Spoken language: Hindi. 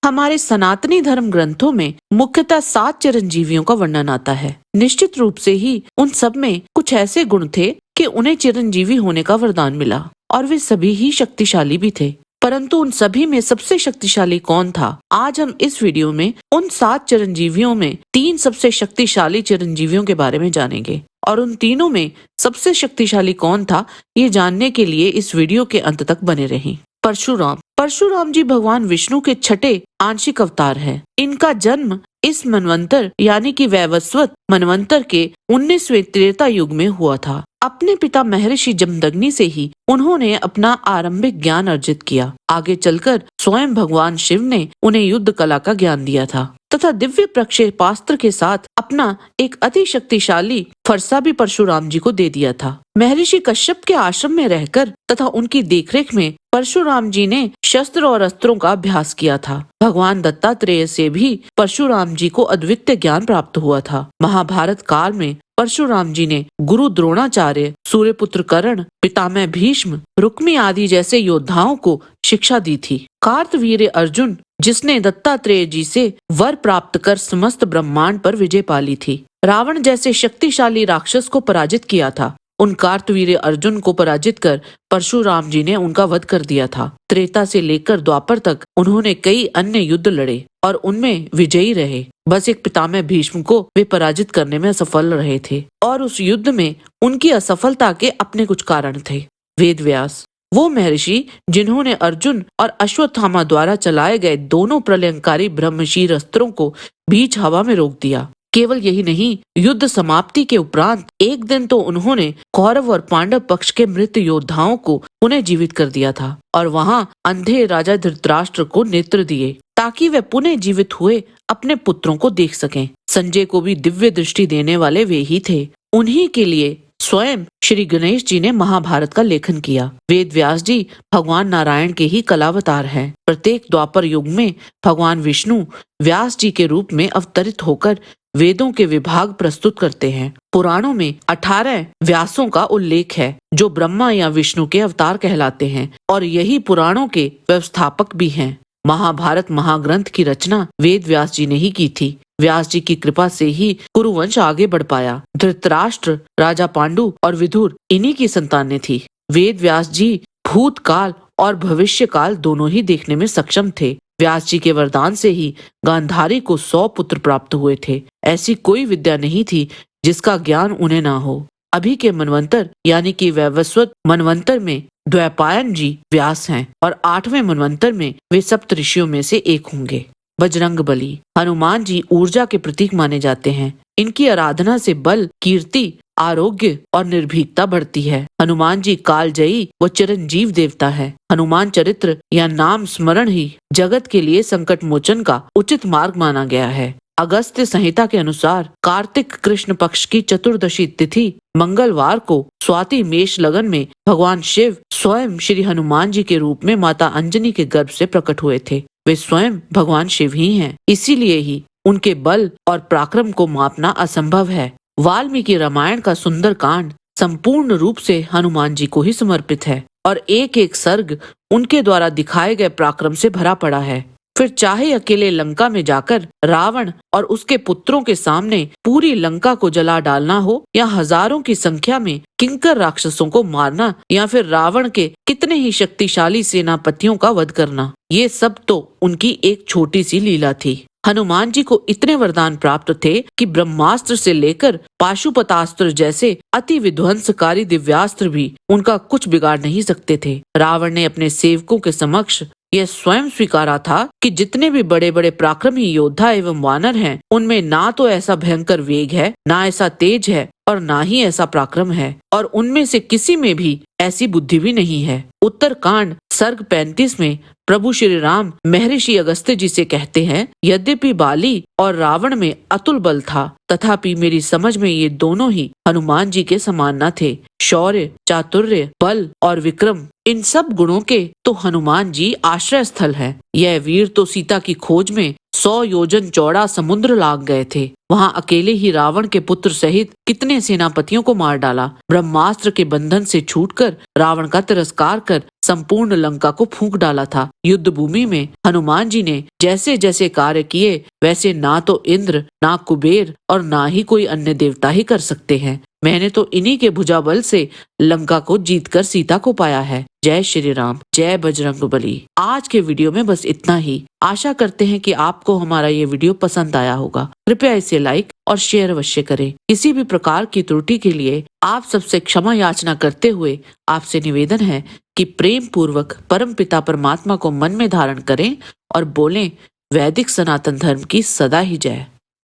हमारे सनातनी धर्म ग्रंथों में मुख्यतः 7 चिरंजीवियों का वर्णन आता है। निश्चित रूप से ही उन सब में कुछ ऐसे गुण थे कि उन्हें चिरंजीवी होने का वरदान मिला और वे सभी ही शक्तिशाली भी थे। परंतु उन सभी में सबसे शक्तिशाली कौन था? आज हम इस वीडियो में उन 7 चिरंजीवियों में 3 सबसे शक्तिशाली चिरंजीवियों के बारे में जानेंगे और उन तीनों में सबसे शक्तिशाली कौन था ये जानने के लिए इस वीडियो के अंत तक बने रहें। परशुराम जी भगवान विष्णु के छठे आंशिक अवतार हैं। इनका जन्म इस मनवंतर यानी कि वैवस्वत मनवंतर के 19वें त्रेता युग में हुआ था। अपने पिता महर्षि जमदग्नि से ही उन्होंने अपना आरंभिक ज्ञान अर्जित किया। आगे चलकर स्वयं भगवान शिव ने उन्हें युद्ध कला का ज्ञान दिया था तथा दिव्य प्रक्षेपास्त्र के साथ अपना एक अति शक्तिशाली फरसा भी परशुराम जी को दे दिया था। महर्षि कश्यप के आश्रम में रहकर तथा उनकी देखरेख में परशुराम जी ने शस्त्र और अस्त्रों का अभ्यास किया था। भगवान दत्तात्रेय से भी परशुराम जी को अद्वितीय ज्ञान प्राप्त हुआ था। महाभारत काल में परशुराम जी ने गुरु द्रोणाचार्य, सूर्यपुत्र कर्ण, पितामह भीष्म, रुक्मी आदि जैसे योद्धाओं को शिक्षा दी थी। कार्तवीर्य अर्जुन, जिसने दत्तात्रेय जी से वर प्राप्त कर समस्त ब्रह्मांड पर विजय पाली थी, रावण जैसे शक्तिशाली राक्षस को पराजित किया था। उन कार्तवीर्य अर्जुन को पराजित कर परशुराम जी ने उनका वध कर दिया था। त्रेता से लेकर द्वापर तक उन्होंने कई अन्य युद्ध लड़े और उनमें विजयी रहे। बस एक पितामह भीष्म को वे पराजित करने में असफल रहे थे और उस युद्ध में उनकी असफलता के अपने कुछ कारण थे। वेद व्यास, वो महर्षि जिन्होंने अर्जुन और अश्वत्थामा द्वारा चलाए गए दोनों प्रलयंकारी ब्रह्मशीर अस्त्रों को बीच हवा में रोक दिया। केवल यही नहीं, युद्ध समाप्ति के उपरांत एक दिन तो उन्होंने कौरव और पांडव पक्ष के मृत योद्धाओं को पुनः जीवित कर दिया था और वहां अंधे राजा धृतराष्ट्र को नेत्र दिए ताकि वे पुनः जीवित हुए अपने पुत्रों को देख सकें। संजय को भी दिव्य दृष्टि देने वाले वे ही थे। उन्हीं के लिए स्वयं श्री गणेश जी ने महाभारत का लेखन किया। वेद व्यास जी भगवान नारायण के ही कलावतार हैं। प्रत्येक द्वापर युग में भगवान विष्णु व्यास जी के रूप में अवतरित होकर वेदों के विभाग प्रस्तुत करते हैं। पुराणों में 18 व्यासों का उल्लेख है जो ब्रह्मा या विष्णु के अवतार कहलाते हैं और यही पुराणों के व्यवस्थापक भी हैं। महाभारत महाग्रंथ की रचना वेद व्यास जी ने ही की थी। व्यास जी की कृपा से ही कुरुवंश आगे बढ़ पाया। धृतराष्ट्र, राजा पांडु और विदुर इन्हीं की संतानें थी। वेद व्यास जी भूतकाल और भविष्य काल दोनों ही देखने में सक्षम थे। व्यास जी के वरदान से ही गांधारी को 100 पुत्र प्राप्त हुए थे। ऐसी कोई विद्या नहीं थी जिसका ज्ञान उन्हें ना हो। अभी के मनवंतर यानी कि वैवस्वत मनवंतर में द्वैपायन जी व्यास हैं और 8वें मनवंतर में वे सप्त ऋषियों में से एक होंगे। बजरंग बली, हनुमान जी ऊर्जा के प्रतीक माने जाते हैं। इनकी आराधना से बल, कीर्ति, आरोग्य और निर्भीकता बढ़ती है। हनुमान जी कालजयी व चिरंजीव देवता है। हनुमान चरित्र या नाम स्मरण ही जगत के लिए संकट मोचन का उचित मार्ग माना गया है। अगस्त्य संहिता के अनुसार कार्तिक कृष्ण पक्ष की चतुर्दशी तिथि मंगलवार को स्वाति मेष लगन में भगवान शिव स्वयं श्री हनुमान जी के रूप में माता अंजनी के गर्भ से प्रकट हुए थे। वे स्वयं भगवान शिव ही हैं। इसीलिए ही उनके बल और पराक्रम को मापना असंभव है। वाल्मीकि रामायण का सुंदर कांड संपूर्ण रूप से हनुमान जी को ही समर्पित है और एक एक सर्ग उनके द्वारा दिखाए गए पराक्रम से भरा पड़ा है। फिर चाहे अकेले लंका में जाकर रावण और उसके पुत्रों के सामने पूरी लंका को जला डालना हो या हजारों की संख्या में किंकर राक्षसों को मारना या फिर रावण के कितने ही शक्तिशाली सेनापतियों का वध करना, ये सब तो उनकी एक छोटी सी लीला थी। हनुमान जी को इतने वरदान प्राप्त थे कि ब्रह्मास्त्र से लेकर पाशुपतास्त्र जैसे अति विध्वंसकारी दिव्यास्त्र भी उनका कुछ बिगाड़ नहीं सकते थे। रावण ने अपने सेवकों के समक्ष यह स्वयं स्वीकारा था कि जितने भी बड़े बड़े पराक्रमी योद्धा एवं वानर हैं, उनमें ना तो ऐसा भयंकर वेग है, ना ऐसा तेज है और ना ही ऐसा पराक्रम है और उनमें से किसी में भी ऐसी बुद्धि भी नहीं है। उत्तरकांड सर्ग 35 में प्रभु श्री राम महर्षि अगस्त्य जी से कहते हैं, यद्यपि बाली और रावण में अतुल बल था, तथापि मेरी समझ में ये दोनों ही हनुमान जी के समान न थे। शौर्य, चातुर्य, बल और विक्रम, इन सब गुणों के तो हनुमान जी आश्रय स्थल है। यह वीर तो सीता की खोज में 100 योजन चौड़ा समुद्र लाग गए थे। वहां अकेले ही रावण के पुत्र सहित कितने सेनापतियों को मार डाला। ब्रह्मास्त्र के बंधन से छूटकर रावण का तिरस्कार कर संपूर्ण लंका को फूंक डाला था। युद्ध भूमि में हनुमान जी ने जैसे जैसे कार्य किए वैसे ना तो इंद्र, ना कुबेर और ना ही कोई अन्य देवता ही कर सकते हैं। मैंने तो इन्हीं के भुजाबल से लंका को जीतकर सीता को पाया है। जय श्री राम, जय बजरंगबली। आज के वीडियो में बस इतना ही। आशा करते हैं कि आपको हमारा ये वीडियो पसंद आया होगा। कृपया इसे लाइक और शेयर अवश्य करें। किसी भी प्रकार की त्रुटि के लिए आप सबसे क्षमा याचना करते हुए आपसे निवेदन है कि प्रेम पूर्वक परम पिता परमात्मा को मन में धारण करें और बोलें, वैदिक सनातन धर्म की सदा ही जय।